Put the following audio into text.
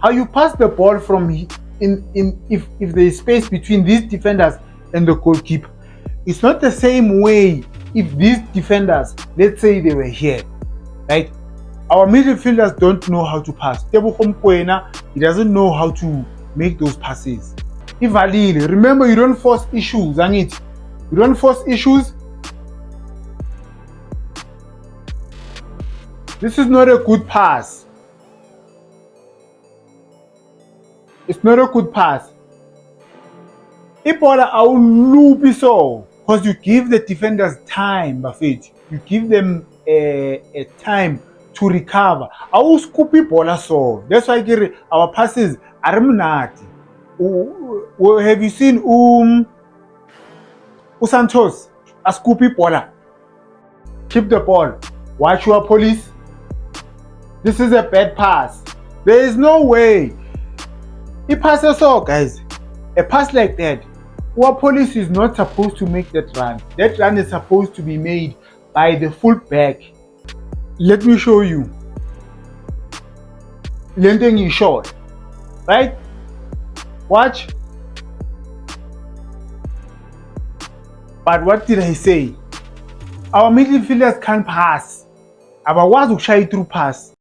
how you pass the ball from if there is space between these defenders and the goalkeeper. It's not the same way if these defenders, let's say they were here, right? Our midfielders don't know how to pass. Tebogo Mokoena, he doesn't know how to make those passes. Ivalile, remember, you don't force issues, Angit. You don't force issues. This is not a good pass. It's not a good pass. Ibola awulupi so, because you give the defenders time, Bafet. You give them a time to recover. Awuscoop ibola so. That's why our passes are mnati. Have you seen Santos? A scoop ibola. Keep the ball. Watch your police. This is a bad pass. There is no way. He passes so, guys. A pass like that, our police is not supposed to make that run. That run is supposed to be made by the full back. Let me show you. Landing is short, right? Watch. But what did I say? Our midfielders can't pass. Abakwazi ukushaya through pass.